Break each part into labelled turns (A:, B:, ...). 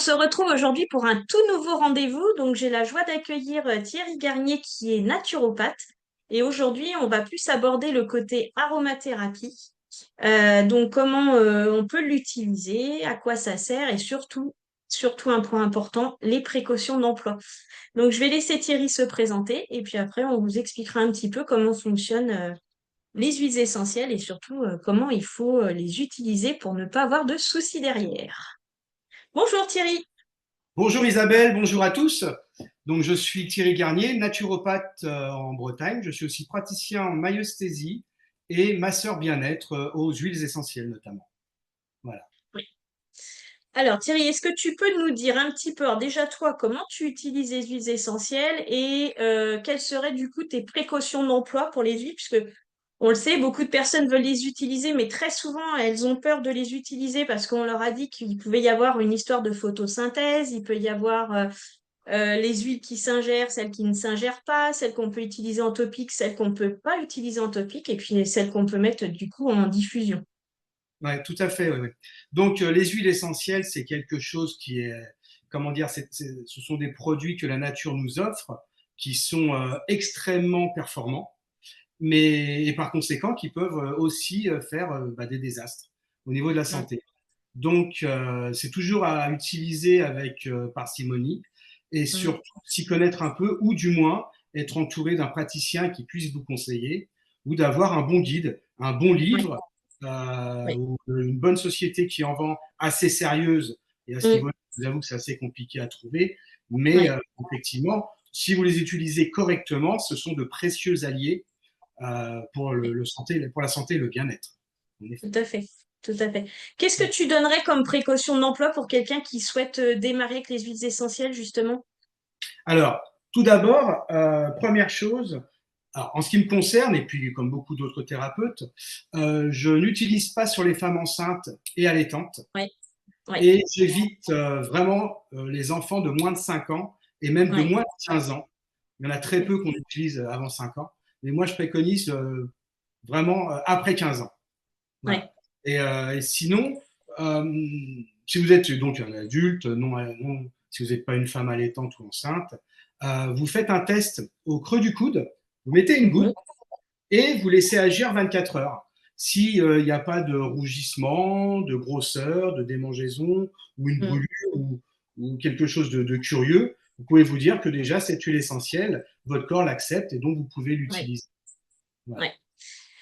A: se retrouve aujourd'hui pour un tout nouveau rendez-vous. Donc, j'ai la joie d'accueillir Thierry Garnier qui est naturopathe. Et aujourd'hui, on va plus aborder le côté aromathérapie. Donc, comment on peut l'utiliser, à quoi ça sert et surtout un point important, les précautions d'emploi. Donc, je vais laisser Thierry se présenter et puis après, on vous expliquera un petit peu comment fonctionnent les huiles essentielles et surtout comment il faut les utiliser pour ne pas avoir de soucis derrière. Bonjour Thierry.
B: Bonjour Isabelle, bonjour à tous. Donc, je suis Thierry Garnier, naturopathe en Bretagne. Je suis aussi praticien en maïeusthésie et masseur bien-être aux huiles essentielles notamment. Voilà.
A: Oui. Alors Thierry, est-ce que tu peux nous dire un petit peu, alors déjà toi, comment tu utilises les huiles essentielles et quelles seraient du coup tes précautions d'emploi pour les huiles, puisque on le sait, beaucoup de personnes veulent les utiliser, mais très souvent elles ont peur de les utiliser parce qu'on leur a dit qu'il pouvait y avoir une histoire de photosynthèse, il peut y avoir les huiles qui s'ingèrent, celles qui ne s'ingèrent pas, celles qu'on peut utiliser en topique, celles qu'on ne peut pas utiliser en topique, et puis celles qu'on peut mettre du coup en diffusion.
B: Ouais, tout à fait. Ouais, ouais. Donc, les huiles essentielles, c'est quelque chose qui est, comment dire, ce sont des produits que la nature nous offre, qui sont extrêmement performants, mais et par conséquent, qui peuvent aussi faire des désastres au niveau de la
A: Mm.
B: santé. Donc, c'est toujours à utiliser avec parcimonie et
A: Mm.
B: surtout s'y connaître un peu, ou du moins être entouré d'un praticien qui puisse vous conseiller, ou d'avoir un bon guide, un bon
A: Oui,
B: livre,
A: oui.
B: ou une bonne société qui en vend assez sérieuse. Et à ce
A: Mm.
B: niveau-là, je vous avoue que c'est assez compliqué à trouver. Mais
A: Oui,
B: effectivement, si vous les utilisez correctement, ce sont de précieux alliés pour,
A: oui,
B: pour la santé et le bien-être. En
A: tout
B: effet.
A: à fait. Tout à fait. Qu'est-ce que tu donnerais comme précaution d'emploi pour quelqu'un qui souhaite démarrer avec les huiles essentielles, justement?
B: Alors, tout d'abord, première chose, alors, en ce qui me concerne, et puis comme beaucoup d'autres thérapeutes, je n'utilise pas sur les femmes enceintes et allaitantes,
A: Oui, oui,
B: et j'évite vraiment les enfants de moins de 5 ans et même de
A: oui,
B: moins de 15 ans. Il y en a très
A: oui,
B: peu qu'on utilise avant 5 ans, mais moi je préconise vraiment après 15 ans.
A: oui,
B: Voilà. Et sinon, euh, si vous êtes donc un adulte, si vous n'êtes pas une femme allaitante ou enceinte, vous faites un test au creux du coude, vous mettez une goutte
A: mhm,
B: et vous laissez agir 24 heures. S'il n'y a pas de rougissement, de grosseur, de démangeaison ou une
A: mm,
B: brûlure ou quelque chose de curieux, vous pouvez vous dire que déjà cette huile essentielle, votre corps l'accepte et donc vous pouvez
A: oui,
B: l'utiliser.
A: oui.
B: Voilà.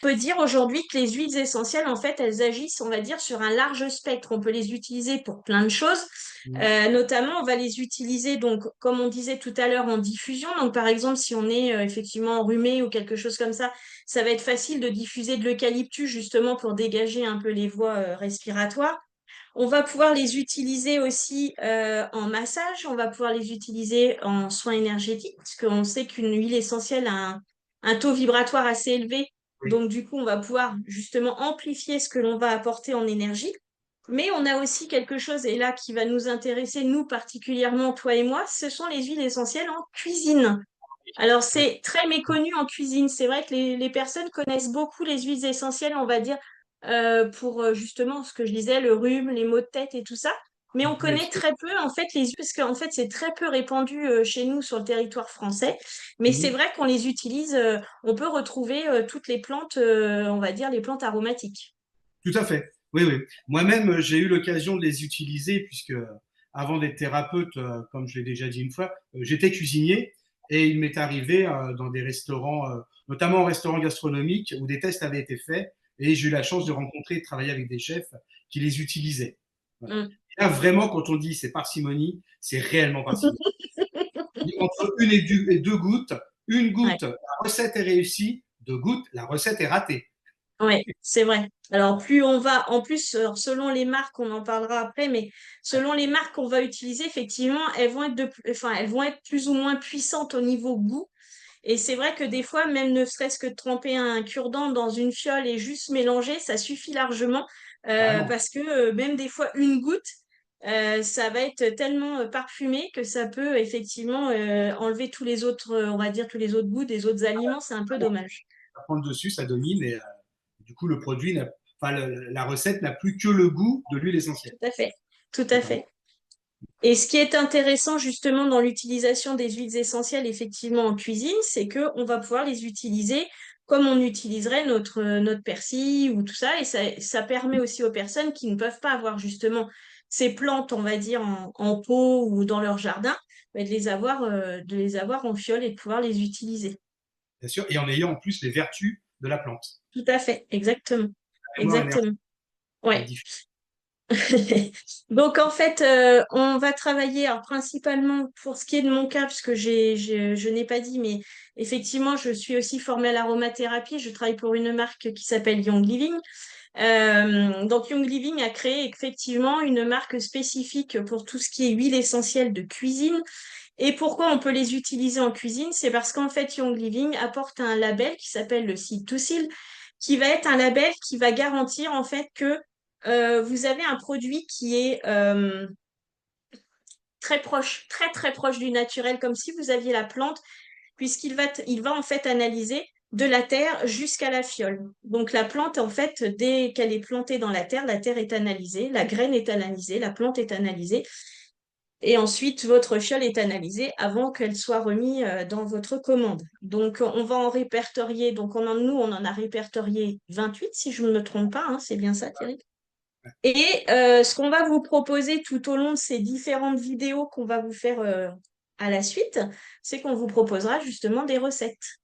A: On peut dire aujourd'hui que les huiles essentielles, en fait, elles agissent, on va dire, sur un large spectre. On peut les utiliser pour plein de choses. Notamment, on va les utiliser, donc, comme on disait tout à l'heure, en diffusion. Donc, par exemple, si on est effectivement enrhumé ou quelque chose comme ça va être facile de diffuser de l'eucalyptus, justement, pour dégager un peu les voies respiratoires. On va pouvoir les utiliser aussi en massage. On va pouvoir les utiliser en soins énergétiques, parce qu'on sait qu'une huile essentielle a un taux vibratoire assez élevé,
B: Oui.
A: donc, du coup, on va pouvoir justement amplifier ce que l'on va apporter en énergie. Mais on a aussi quelque chose, et là, qui va nous intéresser, nous particulièrement, toi et moi, ce sont les huiles essentielles en cuisine. Alors, c'est très méconnu en cuisine. C'est vrai que les personnes connaissent beaucoup les huiles essentielles, on va dire, pour justement ce que je disais, le rhume, les maux de tête et tout ça. Mais on
B: Oui,
A: connaît très peu, en fait, les huiles, parce qu'en fait, c'est très peu répandu chez nous sur le territoire français. Mais c'est
B: mhm.
A: vrai qu'on les utilise, on peut retrouver toutes les plantes, on va dire, les plantes aromatiques.
B: Tout à fait. Oui, oui. Moi-même, j'ai eu l'occasion de les utiliser puisque avant d'être thérapeute, comme je l'ai déjà dit une fois, j'étais cuisinier et il m'est arrivé dans des restaurants, notamment en restaurant gastronomique, où des tests avaient été faits et j'ai eu la chance de rencontrer et de travailler avec des chefs qui les utilisaient. Voilà.
A: Mm.
B: Et là, vraiment, quand on dit c'est parcimonie, c'est réellement parcimonie. Entre et deux gouttes, une
A: Ouais.
B: goutte, la recette est réussie, deux gouttes, la recette est ratée.
A: Ouais, c'est vrai. Alors, plus on va, en plus, selon les marques, on en parlera après, mais selon les marques qu'on va utiliser, effectivement, elles vont être enfin, elles vont être plus ou moins puissantes au niveau goût. Et c'est vrai que des fois, même ne serait-ce que de tremper un cure-dent dans une fiole et juste mélanger, ça suffit largement,
B: Carrément.
A: parce que même des fois, une goutte, ça va être tellement parfumé que ça peut effectivement enlever tous les autres, on va dire, tous les autres goûts des autres aliments. C'est un peu dommage.
B: Ça prend le dessus, ça domine et du coup le produit, enfin la recette n'a plus que le goût de l'huile essentielle.
A: Tout à fait. Tout
B: C'est
A: à
B: pas bon.
A: fait. Et ce qui est intéressant justement dans l'utilisation des huiles essentielles effectivement en cuisine, c'est que on va pouvoir les utiliser comme on utiliserait notre persil ou tout ça. Et ça permet aussi aux personnes qui ne peuvent pas avoir justement ces plantes, on va dire, en pot ou dans leur jardin, mais de les avoir en fiole et de pouvoir les utiliser.
B: bien sûr, et en ayant en plus les vertus de la plante.
A: Tout à fait, exactement.
B: La mémoire
A: Exactement. Ouais.
B: énergétique.
A: Donc en fait, on va travailler alors, principalement pour ce qui est de mon cas, parce que je n'ai pas dit, mais effectivement, je suis aussi formée à l'aromathérapie. Je travaille pour une marque qui s'appelle Young Living. Donc Young Living a créé effectivement une marque spécifique pour tout ce qui est huile essentielle de cuisine. Et pourquoi on peut les utiliser en cuisine? C'est parce qu'en fait, Young Living apporte un label qui s'appelle le Seed to Seal, qui va être un label qui va garantir en fait que vous avez un produit qui est très proche, très très proche du naturel, comme si vous aviez la plante, il va en fait analyser de la terre jusqu'à la fiole. Donc la plante, en fait, dès qu'elle est plantée dans la terre est analysée, la graine est analysée, la plante est analysée. Et ensuite, votre fiole est analysée avant qu'elle soit remise dans votre commande. Donc, on va en répertorier. Donc, nous, on en a répertorié 28, si je ne me trompe pas. Hein, c'est bien ça, Thierry? Et ce qu'on va vous proposer tout au long de ces différentes vidéos qu'on va vous faire à la suite, c'est qu'on vous proposera justement des recettes.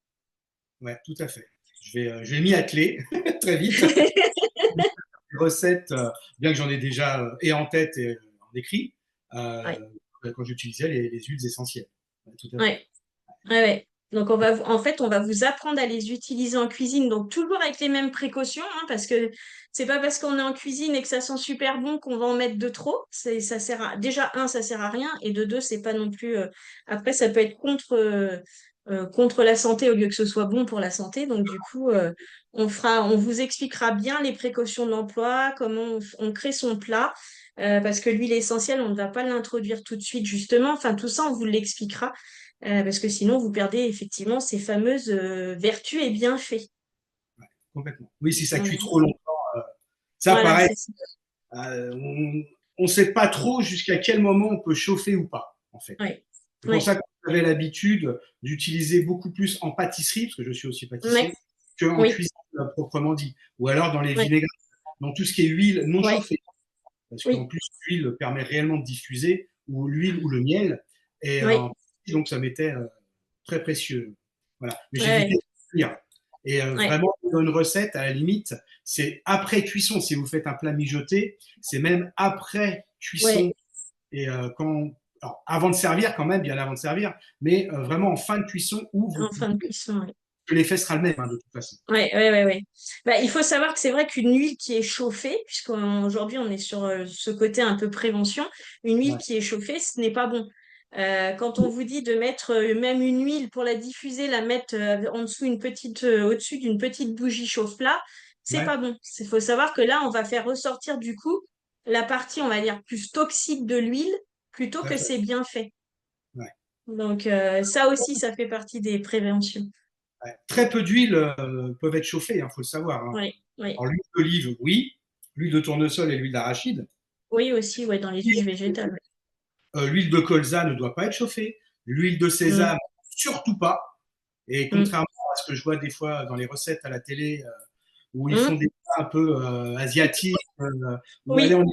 B: Ouais, tout à fait. Je vais m'y atteler très vite. Les recettes, bien que j'en ai déjà et en tête et en écrit,
A: Ouais,
B: euh, quand j'utilisais les huiles essentielles. Ouais, tout à fait.
A: ouais. Ouais, ouais. Donc, en fait, on va vous apprendre à les utiliser en cuisine. Donc, toujours avec les mêmes précautions, hein, parce que c'est pas parce qu'on est en cuisine et que ça sent super bon qu'on va en mettre de trop. Ça sert déjà, ça sert à rien. Et de deux, c'est pas non plus, après, ça peut être contre la santé au lieu que ce soit bon pour la santé. Donc, du coup, on vous expliquera bien les précautions de l'emploi, comment on crée son plat. Parce que l'huile essentielle, on ne va pas l'introduire tout de suite, justement. Enfin, tout ça, on vous l'expliquera parce que sinon, vous perdez effectivement ces fameuses vertus et bienfaits.
B: Complètement. Oui, si ça cuit
A: Voilà,
B: trop longtemps, ça
A: voilà,
B: pareil,
A: c'est ça.
B: on ne sait pas trop jusqu'à quel moment on peut chauffer ou pas, en fait.
A: Ouais.
B: C'est pour ça
A: Ouais.
B: que j'avais l'habitude d'utiliser beaucoup plus en pâtisserie, parce que je suis aussi
A: Ouais.
B: pâtissier, qu'en
A: Oui.
B: cuisine proprement dit. Ou alors dans les
A: Ouais.
B: vinaigrettes, dans tout ce qui est huile non
A: Ouais.
B: chauffée. Parce qu'en
A: Oui.
B: plus, l'huile permet réellement de diffuser, ou l'huile ou le miel. Et
A: Oui.
B: donc, ça m'était très précieux. Voilà. Mais j'ai évité
A: Ouais.
B: de cuire. Et
A: Ouais.
B: vraiment, dans une recette, à la limite, c'est après cuisson. Si vous faites un plat mijoté, c'est même après cuisson.
A: Ouais.
B: Et alors, avant de servir, quand même, bien avant de servir, mais vraiment en fin de cuisson où vous
A: En
B: pouvez,
A: fin de cuisson. Ouais.
B: que l'effet sera le même, hein, de toute façon.
A: Ouais, ouais, ouais, ouais. Bah, il faut savoir que c'est vrai qu'une huile qui est chauffée, puisqu'aujourd'hui on est sur ce côté un peu prévention, une huile
B: Ouais.
A: qui est chauffée, ce n'est pas bon. Quand on vous dit de mettre même une huile pour la diffuser, la mettre en dessous au-dessus d'une petite bougie chauffe-plat, c'est
B: Ouais,
A: pas bon. Il faut savoir que là, on va faire ressortir du coup la partie, on va dire, plus toxique de l'huile plutôt
B: tout à
A: que
B: fait.
A: c'est bien fait.
B: Ouais.
A: Donc ça aussi, ça fait partie des préventions.
B: Ouais. Très peu d'huiles peuvent être chauffées, il faut le savoir, hein.
A: Oui, oui.
B: Alors, l'huile d'olive, oui. L'huile de tournesol et l'huile d'arachide.
A: Oui, aussi, ouais, dans les huiles végétales.
B: L'huile de colza ne doit pas être chauffée. L'huile de
A: Mm,
B: sésame, surtout pas. Et
A: mm,
B: contrairement à ce que je vois des fois dans les recettes à la télé, où ils font
A: mm.
B: des plats un peu asiatiques, où allez,
A: Oui,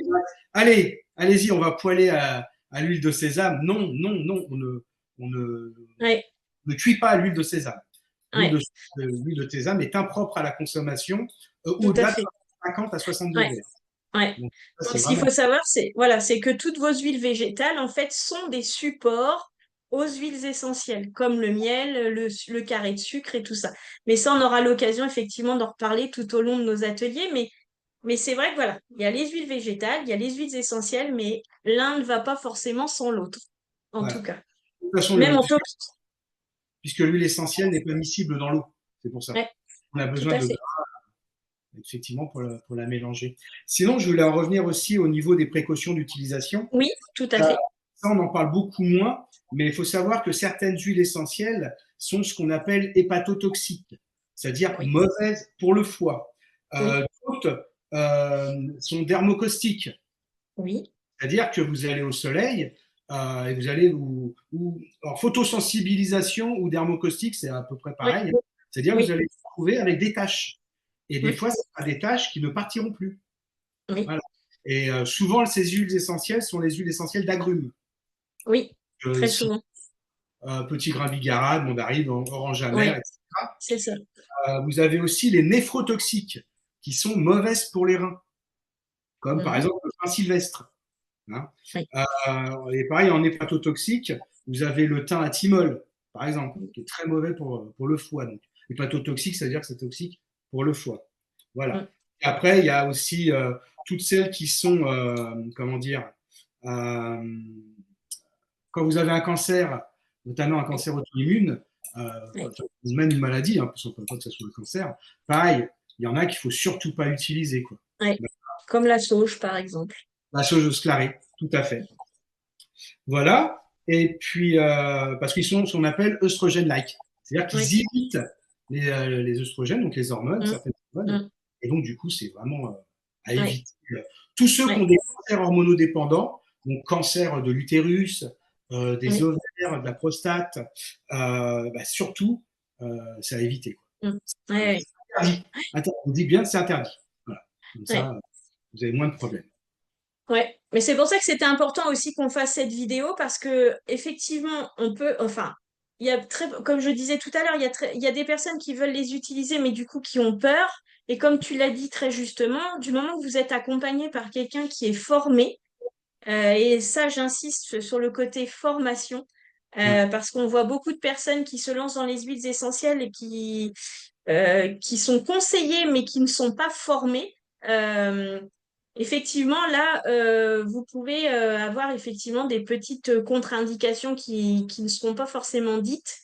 B: allez, allez-y, on va poêler à l'huile de sésame. Non, non, non, on ne,
A: ouais,
B: ne cuit pas à l'huile de sésame. L'huile
A: ouais,
B: de, l'huile de sésame est impropre à la consommation
A: tout à
B: au-delà de
A: fait.
B: 50 à 60
A: Ouais,
B: degrés.
A: ouais.
B: Donc, ça,
A: Donc,
B: c'est
A: ce qu'il
B: vraiment.
A: faut savoir, c'est voilà, c'est que toutes vos huiles végétales, en fait, sont des supports aux huiles essentielles, comme le miel, le carré de sucre et tout ça. Mais ça, on aura l'occasion, effectivement, d'en reparler tout au long de nos ateliers. Mais c'est vrai que voilà, il y a les huiles végétales, il y a les huiles essentielles, mais l'un ne va pas forcément sans l'autre, en tout
B: Voilà.
A: cas.
B: De toute façon,
A: Même en top.
B: puisque l'huile essentielle n'est pas miscible dans l'eau. C'est pour ça.
A: Ouais,
B: On a
A: tout
B: besoin
A: à
B: de
A: fait.
B: gras, effectivement, pour la mélanger. Sinon, je voulais en revenir aussi au niveau des précautions d'utilisation.
A: Oui, tout à
B: Ça,
A: fait.
B: ça, on en parle beaucoup moins, mais il faut savoir que certaines huiles essentielles sont ce qu'on appelle hépatotoxiques, c'est-à-dire
A: Oui,
B: mauvaises pour le foie.
A: oui,
B: D'autres sont dermocaustiques,
A: oui.
B: C'est-à-dire que vous allez au soleil et vous allez alors, photosensibilisation ou dermocaustique, c'est à peu près
A: Oui,
B: pareil. C'est-à-dire que vous
A: oui,
B: allez vous retrouver avec des taches. Et des
A: mm,
B: fois, ce sera des taches qui ne partiront plus.
A: oui,
B: Voilà. Et souvent, ces huiles essentielles sont les huiles essentielles d'agrumes.
A: oui, très
B: Ici,
A: souvent.
B: petit grain bigarade, mandarine, orange amère,
A: Oui,
B: etc.
A: c'est ça.
B: Vous avez aussi les néphrotoxiques qui sont mauvaises pour les reins, comme par
A: Mhm.
B: exemple le thym sylvestre. Hein.
A: Oui,
B: Et pareil, en hépatotoxique, vous avez le thym à thymol, par exemple, qui est très mauvais pour le foie. Donc, hépatotoxique, ça veut dire que c'est toxique pour le foie. Voilà.
A: mm,
B: Et après, il y a aussi toutes celles qui sont, comment dire, euh, quand vous avez un cancer, notamment un
A: oui,
B: cancer auto-immune,
A: oui,
B: ou même une maladie, hein, parce qu'on ne peut pas que ce soit un cancer, pareil, il y en a qu'il ne faut surtout pas utiliser. Quoi.
A: oui. Comme la sauge, par exemple.
B: La sauge sclarée, tout à fait. Voilà. Et puis, parce qu'ils sont ce qu'on appelle œstrogènes-like. C'est-à-dire qu'ils
A: Oui,
B: imitent les œstrogènes, donc les hormones,
A: mm,
B: certaines hormones.
A: mm,
B: Et donc, du coup, c'est vraiment à
A: oui,
B: éviter. Tous ceux qui ont
A: oui,
B: des cancers hormonodépendants, donc cancer de l'utérus, des
A: oui,
B: ovaires, de la prostate, bah, surtout, c'est à éviter. Quoi.
A: mm, oui,
B: C'est interdit. Attends, on dit bien, c'est interdit. Voilà. Comme
A: oui,
B: ça, vous avez moins de problèmes.
A: ouais, mais c'est pour ça que c'était important aussi qu'on fasse cette vidéo parce que effectivement, on peut, enfin, il y a très, comme je disais tout à l'heure, il y a des personnes qui veulent les utiliser, mais du coup qui ont peur. Et comme tu l'as dit très justement, du moment que vous êtes accompagné par quelqu'un qui est formé, et ça, j'insiste sur le côté formation,
B: Ouais.
A: parce qu'on voit beaucoup de personnes qui se lancent dans les huiles essentielles et qui sont conseillés mais qui ne sont pas formés. Euh, Effectivement, là, vous pouvez avoir effectivement des petites contre-indications qui ne seront pas forcément dites.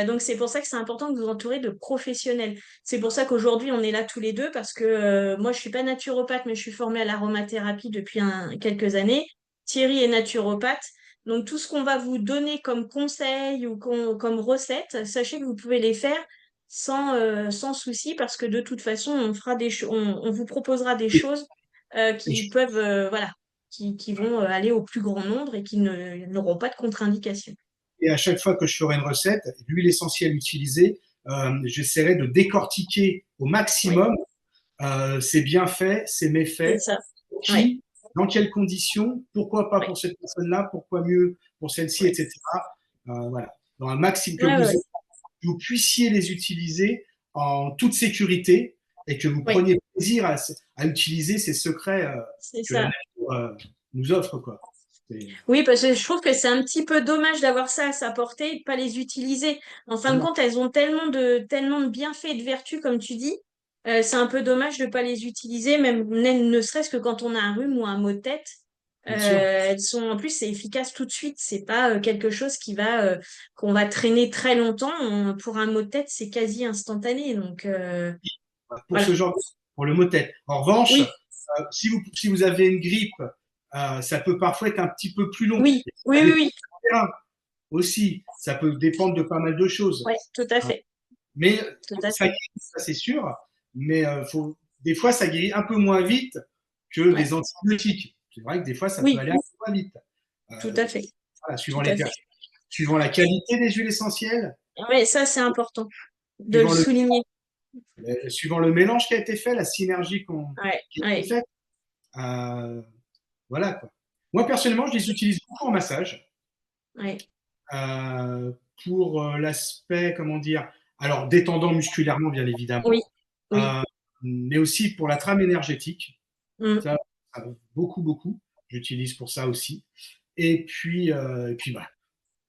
A: Donc c'est pour ça que c'est important de vous entourer de professionnels. C'est pour ça qu'aujourd'hui on est là tous les deux parce que moi je suis pas naturopathe mais je suis formée à l'aromathérapie depuis quelques années. Thierry est naturopathe. Donc tout ce qu'on va vous donner comme conseil ou comme recette, sachez que vous pouvez les faire sans souci parce que de toute façon on fera on vous proposera des
B: Et,
A: choses
B: et
A: qui peuvent voilà qui vont aller au plus grand nombre et qui n'auront pas de contre-indications.
B: Et à chaque fois que je ferai une recette, l'huile essentielle utilisée, j'essaierai de décortiquer au
A: Oui,
B: maximum ses bienfaits, ses
A: c'est
B: méfaits,
A: ça. Oui,
B: qui, dans quelles conditions, pourquoi pas
A: oui.
B: pour cette personne-là, pourquoi mieux pour celle-ci,
A: Ouais.
B: etc. Voilà. Dans un maximum que
A: Ouais, ouais, ouais.
B: vous puissiez les utiliser en toute sécurité et que vous
A: Oui,
B: preniez plaisir à utiliser ces secrets
A: c'est
B: que la
A: ça.
B: nature nous offre. Quoi.
A: Oui, parce que je trouve que c'est un petit peu dommage d'avoir ça à sa portée et de pas les utiliser. En fin
B: Ah
A: de
B: non,
A: compte, elles ont tellement de bienfaits et de vertus, comme tu dis. C'est un peu dommage de pas les utiliser, même ne serait-ce que quand on a un rhume ou un mot de tête.
B: bien sûr.
A: Elles sont, en plus, c'est efficace tout de suite. C'est pas quelque chose qu'on va traîner très longtemps. Pour un mot de tête, c'est quasi instantané. Donc,
B: Pour
A: voilà.
B: ce genre, pour le mot tête. En revanche,
A: Oui,
B: si vous avez une grippe, ça peut parfois être un petit peu plus long.
A: oui, oui,
B: Ça
A: oui,
B: dépend
A: oui.
B: du terrain aussi. Ça peut dépendre de pas mal de choses.
A: Ouais, tout à
B: Hein.
A: fait.
B: Mais
A: Tout à
B: ça
A: fait.
B: guérit, ça c'est sûr. Mais des fois, ça guérit un peu moins vite que
A: Ouais.
B: des antibiotiques. C'est vrai que des fois, ça peut
A: Oui,
B: aller un peu moins vite.
A: tout à
B: Euh,
A: fait.
B: voilà,
A: Tout
B: suivant les
A: à fait.
B: personnes, suivant la qualité des huiles essentielles,
A: Oui, ça, c'est important de le
B: suivant
A: souligner.
B: suivant le mélange qui a été fait, la synergie
A: Ouais,
B: qui a été
A: ouais,
B: faite. Euh, Voilà quoi. Moi personnellement, je les utilise beaucoup en massage
A: ouais.
B: euh, pour l'aspect, comment dire, alors détendant musculairement bien
A: Oui,
B: évidemment,
A: oui.
B: euh, mais aussi pour la trame énergétique.
A: Mm.
B: Ça beaucoup beaucoup. J'utilise pour ça aussi. Et puis voilà,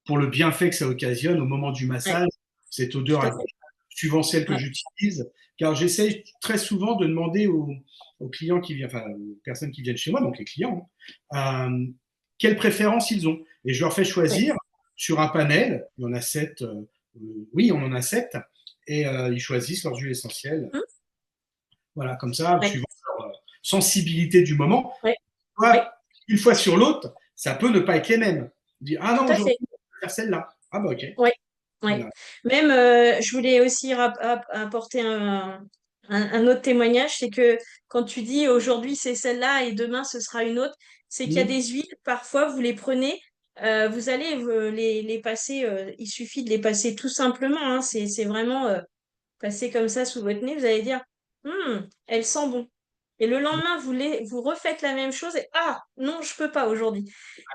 B: pour le bienfait que ça occasionne au moment du
A: Ouais,
B: massage, cette
A: tout
B: odeur
A: à fait.
B: suivant celle que
A: Ouais,
B: j'utilise, car j'essaye très souvent de demander aux clients qui viennent, enfin aux personnes qui viennent chez moi, donc les clients, quelles préférences ils ont. Et je leur fais
A: ouais.
B: choisir sur un panel, il y en a 7, oui, on en a 7, et ils choisissent leurs huiles essentielles.
A: Mm.
B: Voilà, comme ça,
A: Ouais,
B: suivant leur sensibilité du moment.
A: ouais, ouais,
B: Soit, une fois sur l'autre, ça peut ne pas être les mêmes. On dit, ah
A: tout
B: non,
A: à
B: aujourd'hui,
A: fait.
B: je vais faire celle-là. Ah bah ok.
A: Ouais, ouais.
B: Voilà.
A: Même, je voulais aussi apporter un autre témoignage, c'est que quand tu dis aujourd'hui c'est celle-là et demain ce sera une autre, c'est qu'il y a
B: Hmm.
A: des huiles, parfois vous les prenez, vous allez les passer, il suffit de les passer tout simplement, hein, c'est vraiment passer comme ça sous votre nez, vous allez dire, elle sent bon. Et le lendemain, vous refaites la même chose et ah, non, je peux pas aujourd'hui.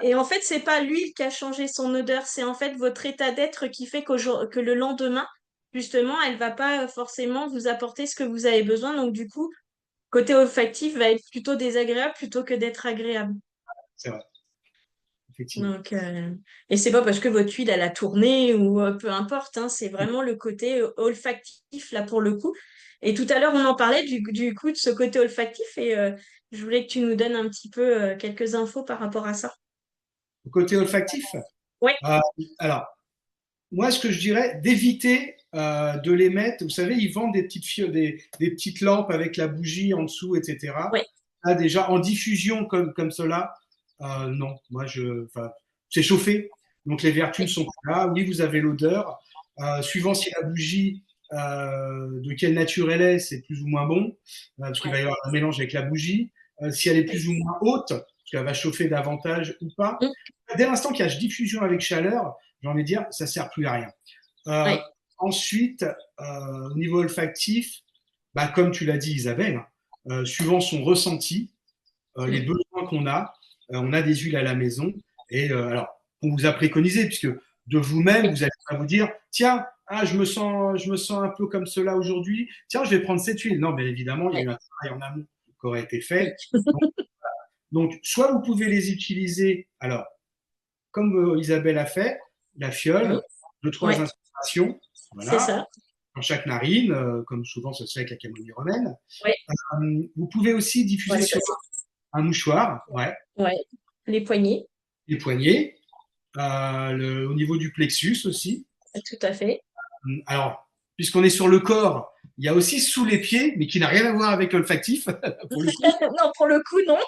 A: Et en fait, c'est pas l'huile qui a changé son odeur, c'est en fait votre état d'être qui fait que le lendemain, justement, elle va pas forcément vous apporter ce que vous avez besoin. Donc, du coup, côté olfactif va être plutôt désagréable plutôt que d'être agréable.
B: C'est vrai, effectivement.
A: Donc, et c'est pas parce que votre huile elle a tourné ou peu importe, hein, c'est vraiment le côté olfactif là pour le coup. Et tout à l'heure on en parlait du coup de ce côté olfactif et je voulais que tu nous donnes un petit peu quelques infos par rapport à ça.
B: Au côté olfactif,
A: Ouais,
B: euh, alors, moi, ce que je dirais, d'éviter de les mettre. Vous savez, ils vendent des des petites lampes avec la bougie en dessous, etc.
A: ouais,
B: Là, déjà, en diffusion comme cela, non. Enfin, c'est chauffé, donc les vertus
A: ouais,
B: ne sont pas là. Oui, vous avez l'odeur. Suivant si la bougie, de quelle nature elle est, c'est plus ou moins bon, parce qu'il
A: ouais,
B: va y avoir un mélange avec la bougie. Si elle est
A: ouais.
B: plus ou moins haute, parce qu'elle va chauffer davantage ou pas.
A: Mm,
B: Dès l'instant qu'il y a diffusion avec chaleur, j'ai envie de dire, ça sert plus à rien. Euh,
A: ouais,
B: Ensuite, au niveau olfactif, bah, comme tu l'as dit Isabelle, suivant son ressenti, les
A: mm,
B: besoins qu'on a, on a des huiles à la maison. Et alors, on vous a préconisé, puisque de vous-même,
A: ouais,
B: vous allez pas vous dire, tiens, ah, je me sens un peu comme cela aujourd'hui, tiens, je vais prendre cette huile. Non, mais évidemment, il y a
A: ouais,
B: eu un travail en amont qui aurait été
A: oui,
B: fait. Donc, soit vous pouvez les utiliser, alors, comme Isabelle a fait, la
A: oui,
B: fiole, deux, trois
A: ouais,
B: inspirations,
A: c'est
B: voilà,
A: ça.
B: dans chaque narine, comme souvent ça se fait avec la camomille romaine.
A: Ouais,
B: Vous pouvez aussi diffuser
A: ouais, ça
B: sur
A: c'est.
B: un mouchoir, ouais,
A: Ouais, les poignets,
B: les poignets, au niveau du plexus aussi.
A: tout à fait.
B: Alors, puisqu'on est sur le corps, il y a aussi sous les pieds, mais qui n'a rien à voir avec l'olfactif, pour le coup.
A: Non, pour le coup, non.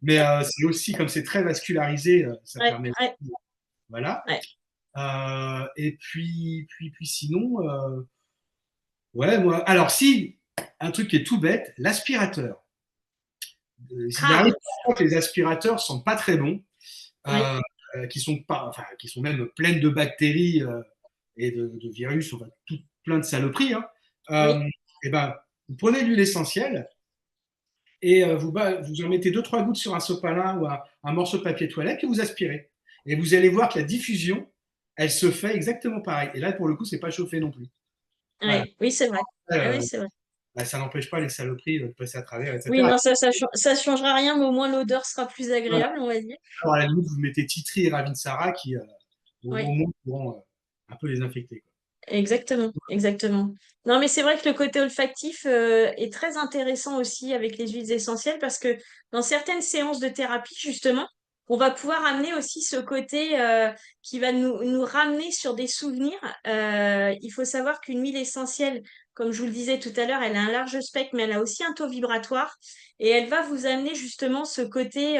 B: Mais c'est aussi, comme c'est très vascularisé, ça
A: Ouais,
B: permet.
A: ouais,
B: Voilà.
A: ouais.
B: Et puis sinon, ouais, moi. Alors, si, un truc qui est tout bête, l'aspirateur. Il arrive
A: Ah,
B: parfois que les aspirateurs sont pas très bons,
A: ouais,
B: euh, qui sont pas, enfin, qui sont même pleines de bactéries et de virus, enfin, tout plein de saloperies. Hein.
A: oui.
B: Et ben, vous prenez l'huile essentielle et vous en mettez deux trois gouttes sur un sopalin ou un morceau de papier toilette et vous aspirez. Et vous allez voir que la diffusion, elle se fait exactement pareil. Et là, pour le coup, c'est pas chauffé non plus. Voilà.
A: Ouais, oui, c'est vrai. Ah
B: Euh,
A: oui, c'est vrai.
B: Bah, ça n'empêche pas les saloperies de passer à travers,
A: Oui,
B: etc.
A: non, ça changera rien, mais au moins l'odeur sera plus
B: Voilà.
A: agréable, on va dire.
B: Alors, à la limite, vous mettez Titri et Ravinsara qui, au
A: Oui,
B: moins, pourront un peu les infecter. Quoi.
A: exactement, exactement. Non, mais c'est vrai que le côté olfactif est très intéressant aussi avec les huiles essentielles parce que dans certaines séances de thérapie, justement, on va pouvoir amener aussi ce côté qui va nous ramener sur des souvenirs. Il faut savoir qu'une huile essentielle, comme je vous le disais tout à l'heure, elle a un large spectre, mais elle a aussi un taux vibratoire et elle va vous amener justement ce côté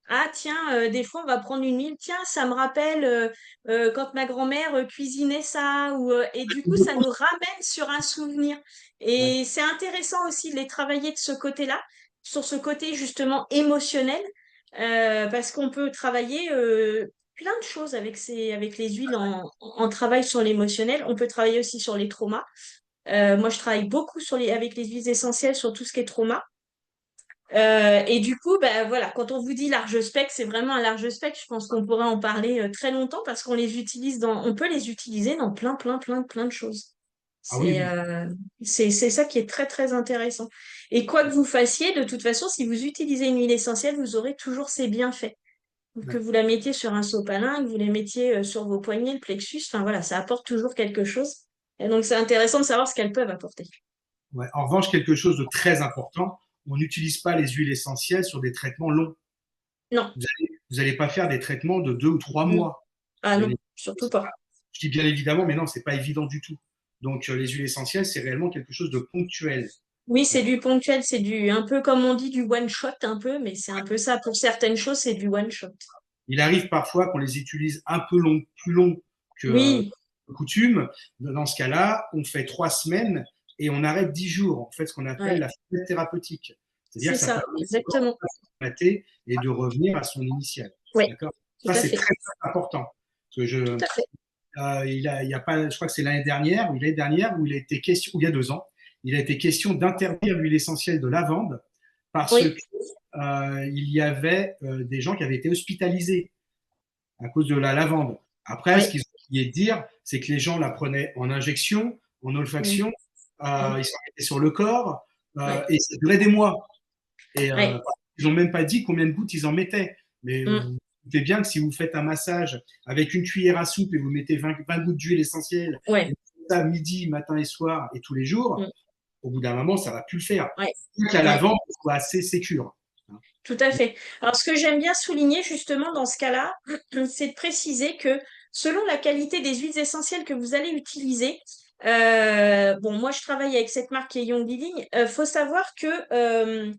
A: ah tiens, des fois on va prendre une huile, tiens, ça me rappelle quand ma grand-mère cuisinait ça, et du coup, ça nous ramène sur un souvenir.
B: Ouais.
A: Et c'est intéressant aussi de les travailler de ce côté-là, sur ce côté justement émotionnel, parce qu'on peut travailler plein de choses avec les huiles en travail sur l'émotionnel. On peut travailler aussi sur les traumas. Moi, je travaille beaucoup avec les huiles essentielles sur tout ce qui est trauma. Et du coup, bah, voilà, quand on vous dit large spectre, c'est vraiment un large spectre. Je pense qu'on pourrait en parler très longtemps parce on peut les utiliser dans plein de choses.
B: Ah oui,
A: C'est
B: oui.
A: euh, c'est ça qui est très, très intéressant. Et quoi que vous fassiez, de toute façon, si vous utilisez une huile essentielle, vous aurez toujours ses bienfaits. Que
B: Ouais.
A: vous la mettiez sur un sopalin, que vous les mettiez sur vos poignets, le plexus, enfin voilà, ça apporte toujours quelque chose. Et donc, c'est intéressant de savoir ce qu'elles peuvent apporter.
B: Ouais. En revanche, quelque chose de très important, on n'utilise pas les huiles essentielles sur des traitements longs.
A: Non.
B: Vous allez pas faire des traitements de 2 ou 3 mois.
A: Ah
B: Bien
A: non,
B: évidemment,
A: surtout
B: c'est pas-
A: pas.
B: je dis bien évidemment, mais non, c'est pas évident du tout. Donc, les huiles essentielles, c'est réellement quelque chose de ponctuel.
A: Oui,
B: Euh,
A: c'est du ponctuel, c'est du un peu comme on dit du one shot un peu, mais c'est un peu ça pour certaines choses, c'est du one shot.
B: Il arrive parfois qu'on les utilise un peu plus long que
A: Oui,
B: coutume. Dans ce cas-là, on fait 3 semaines et on arrête 10 jours. En fait, ce qu'on appelle
A: Ouais.
B: la fenêtre thérapeutique. C'est-à-dire
A: C'est
B: que ça
A: ça,
B: permet de
A: exactement.
B: mater et de revenir à son initial.
A: Oui,
B: D'accord.
A: tout
B: Ça,
A: à
B: c'est
A: fait.
B: très, très important. Parce que
A: Tout à fait.
B: il y a pas, je crois que c'est l'année dernière, où il a été question, ou il y a 2 ans, il a été question d'interdire l'huile essentielle de lavande parce que
A: Oui,
B: il y avait des gens qui avaient été hospitalisés à cause de la lavande. Après, ce
A: oui.
B: qu'ils ont oublié de dire, c'est que les gens la prenaient en injection, en
A: Mm,
B: olfaction,
A: mm,
B: ils s'en mettaient sur le corps,
A: ouais,
B: et ça durait des mois. Et
A: ouais,
B: ils n'ont même pas dit combien de gouttes ils en mettaient. Mais
A: mm,
B: vous vous doutez bien que si vous faites un massage avec une cuillère à soupe et vous mettez 20 gouttes d'huile essentielle, et
A: ouais,
B: vous faites ça midi, matin et soir et tous les jours,
A: mm,
B: au bout d'un moment, ça ne va plus le faire.
A: ouais,
B: Il faut que la
A: ouais.
B: lavande soit assez sécure.
A: Tout à fait. Alors, ce que j'aime bien souligner justement dans ce cas-là, c'est de préciser que selon la qualité des huiles essentielles que vous allez utiliser, bon, moi je travaille avec cette marque qui est Young Living, faut savoir que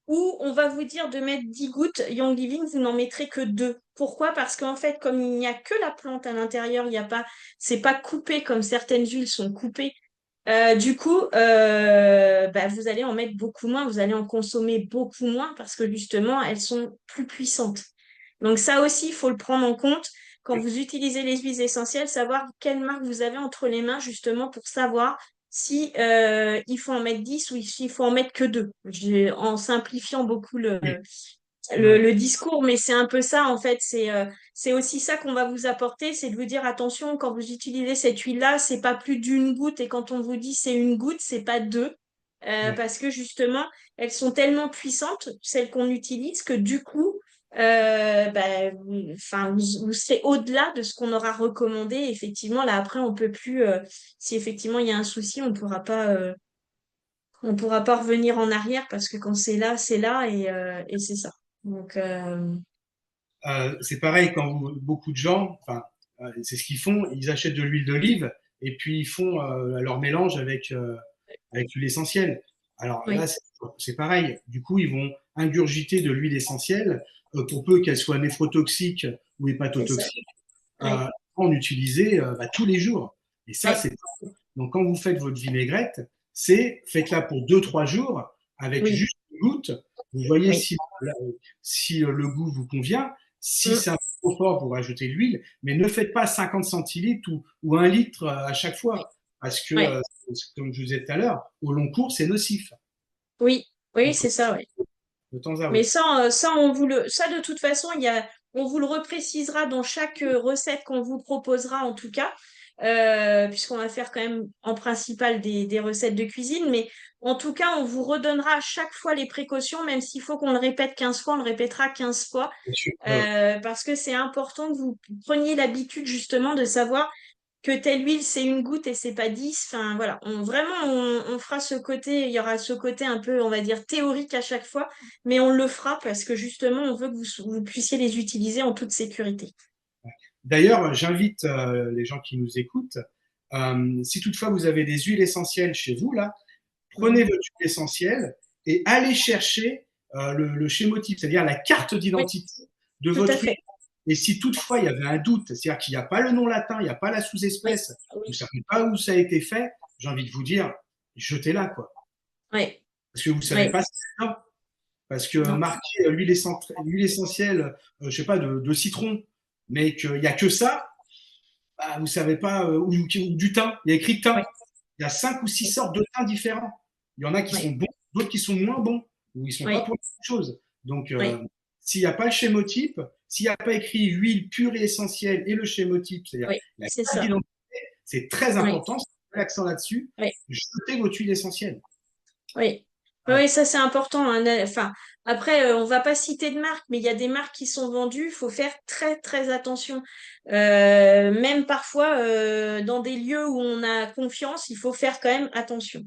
A: où on va vous dire de mettre 10 gouttes, Young Living, vous n'en mettrez que 2. Pourquoi? Parce qu'en fait, comme il n'y a que la plante à l'intérieur, il n'y a pas, c'est pas coupé comme certaines huiles sont coupées. Du coup, bah, vous allez en mettre beaucoup moins, vous allez en consommer beaucoup moins parce que justement, elles sont plus puissantes. Donc ça aussi, il faut le prendre en compte quand vous utilisez les huiles essentielles, savoir quelle marque vous avez entre les mains justement pour savoir si il faut en mettre 10 ou s'il faut en mettre que 2. En simplifiant beaucoup
B: Oui,
A: le discours, mais c'est un peu ça en fait. C'est aussi ça qu'on va vous apporter, c'est de vous dire attention, quand vous utilisez cette huile-là, c'est pas plus d'une goutte, et quand on vous dit c'est une goutte, c'est pas deux.
B: ouais.
A: Parce que justement, elles sont tellement puissantes, celles qu'on utilise, que du coup, bah, enfin, vous serez au-delà de ce qu'on aura recommandé. Effectivement, là après, on peut plus, si effectivement il y a un souci, on pourra pas revenir en arrière parce que quand c'est là et c'est ça. Donc,
B: C'est pareil quand beaucoup de gens, enfin, c'est ce qu'ils font, ils achètent de l'huile d'olive et puis ils font leur mélange avec l'huile essentielle. Alors là,
A: oui,
B: c'est pareil. Du coup, ils vont ingurgiter de l'huile essentielle pour peu qu'elle soit néphrotoxique ou
A: c'est ça.
B: hépatotoxique,
A: Oui,
B: en utiliser tous les jours. Et ça,
A: oui,
B: c'est donc quand vous faites votre vinaigrette, c'est faites-la pour 2, 3 jours avec
A: oui,
B: juste une goutte. Vous voyez
A: oui.
B: si le goût vous convient. Si
A: Mm,
B: c'est un peu trop fort, vous rajoutez de l'huile, mais ne faites pas 50 centilitres ou 1 litre à chaque
A: oui,
B: fois, parce que,
A: oui,
B: comme je vous disais tout à l'heure, au long cours, c'est nocif.
A: oui, oui,
B: Donc,
A: c'est ça, oui.
B: de temps à
A: Mais
B: autre.
A: ça de toute façon, on vous le reprécisera dans chaque recette qu'on vous proposera en tout cas, puisqu'on va faire quand même en principal des recettes de cuisine. Mais en tout cas, on vous redonnera à chaque fois les précautions, même s'il faut qu'on le répète 15 fois, on le répétera 15 fois,
B: Bien sûr. Ouais, ouais.
A: parce que c'est important que vous preniez l'habitude justement de savoir que telle huile, c'est une goutte et c'est pas 10. Enfin, voilà. On fera ce côté, il y aura ce côté un peu, on va dire, théorique à chaque fois, mais on le fera parce que justement, on veut que vous puissiez les utiliser en toute sécurité.
B: D'ailleurs, j'invite les gens qui nous écoutent, si toutefois vous avez des huiles essentielles chez vous, là,
A: Mm.
B: prenez votre huile essentielle et allez chercher le schémotype, c'est-à-dire la carte
A: Oui,
B: d'identité de
A: tout à
B: votre huile.
A: fait.
B: Et si toutefois il y avait un doute, c'est-à-dire qu'il n'y a pas le nom latin, il n'y a pas la
A: Oui,
B: sous-espèce, vous ne
A: oui,
B: savez pas où ça a été fait, j'ai envie de vous dire, jetez-la, quoi.
A: oui,
B: Parce que vous ne savez
A: oui.
B: pas si c'est ça. Parce que
A: Non.
B: marquer l'huile essentielle, je sais pas, de citron, mais qu'il n'y a que ça, bah, vous savez pas, ou du thym, il y a écrit thym.
A: Oui,
B: Il y a 5 ou 6
A: oui,
B: sortes de thym différents. Il y en a qui sont
A: oui,
B: bons, d'autres qui sont moins bons, ou ils sont pas
A: oui,
B: pour la même chose. Donc,
A: oui,
B: s'il n'y a pas le schémotype, s'il n'y a pas écrit huile pure et essentielle et le schémotype, c'est-à-dire
A: oui,
B: la
A: c'est
B: carte
A: ça.
B: d'identité, c'est très
A: Oui,
B: important, c'est l'accent là-dessus.
A: oui,
B: Jetez votre huile essentielle.
A: oui. Oui,
B: Voilà.
A: oui, ça c'est important, hein. Enfin, après, on va pas citer de marque, mais il y a des marques qui sont vendues. Il faut faire très très attention. Même parfois, dans des lieux où on a confiance, il faut faire quand même attention.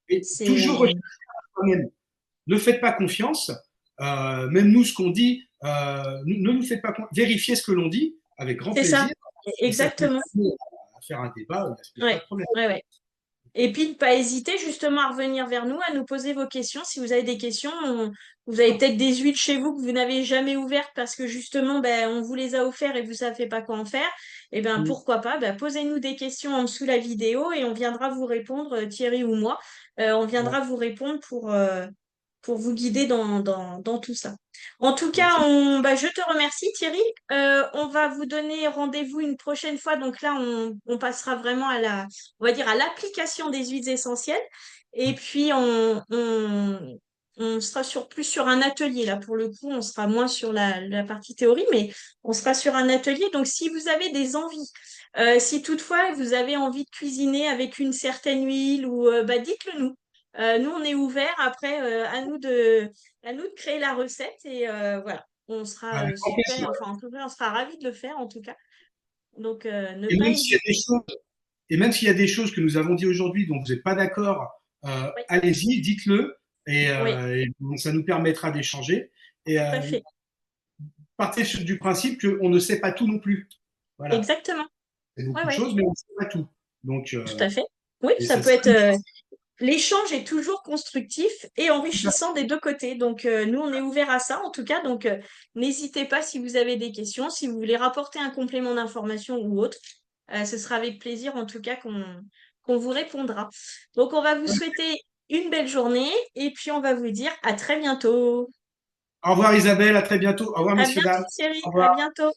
B: Et toujours
A: C'est
B: rechercher quand-même. Ne faites pas confiance. Même nous, ce qu'on dit, ne nous faites pas confiance. Vérifiez ce que l'on dit avec grand
A: c'est ça,
B: plaisir. Et ça peut
A: exactement.
B: amener à faire un débat, il n'y a pas
A: Ouais,
B: de problème.
A: ouais, ouais. Et puis, ne pas hésiter justement à revenir vers nous, à nous poser vos questions. Si vous avez des questions, vous avez peut-être des huiles chez vous que vous n'avez jamais ouvertes parce que justement, ben, on vous les a offertes et vous ne savez pas quoi en faire. Eh bien,
B: Mm.
A: pourquoi pas? Ben, posez-nous des questions en dessous de la vidéo et on viendra vous répondre, Thierry ou moi. On
B: Ouais,
A: viendra vous répondre pour vous guider dans tout ça. En tout cas,
B: merci.
A: bah, je te remercie Thierry. On va vous donner rendez-vous une prochaine fois. Donc là, on passera vraiment on va dire à l'application des huiles essentielles. Et puis, on sera plus sur un atelier. Là, pour le coup, on sera moins sur la partie théorie, mais on sera sur un atelier. Donc, si vous avez des envies, si toutefois vous avez envie de cuisiner avec une certaine huile, ou bah, dites-le nous. Nous, on est ouvert. Après, à nous de créer la recette. Et voilà, on sera
B: Avec grand
A: super.
B: plaisir.
A: Enfin, en tout cas, on sera ravis de le faire, en tout cas. Donc, ne
B: Et
A: pas
B: même s'il y a des
A: hésiter.
B: choses, et même s'il y a des choses que nous avons dit aujourd'hui dont vous n'êtes pas d'accord,
A: Oui,
B: allez-y, dites-le,
A: oui,
B: et bon, ça nous permettra d'échanger. Et
A: tout à fait.
B: partez du principe qu'on ne sait pas tout non plus. Voilà,
A: Exactement.
B: c'est
A: Oui,
B: beaucoup de
A: oui,
B: choses, mais on ne sait pas tout. Donc,
A: tout à fait. Oui,
B: et
A: ça
B: ça
A: peut
B: sera
A: être. L'échange est toujours constructif et
B: tout à
A: enrichissant des deux côtés. Donc, nous, on est ouvert à ça, en tout cas. Donc, n'hésitez pas si vous avez des questions, si vous voulez rapporter un complément d'information ou autre. Ce sera avec plaisir, en tout cas, qu'on vous répondra. Donc, on va vous
B: fait.
A: souhaiter une belle journée et puis on va vous dire à très bientôt.
B: Au revoir Isabelle, à très bientôt. Au revoir
A: À
B: messieurs,
A: bientôt,
B: dames.
A: Thierry.
B: Au
A: À
B: revoir.
A: bientôt.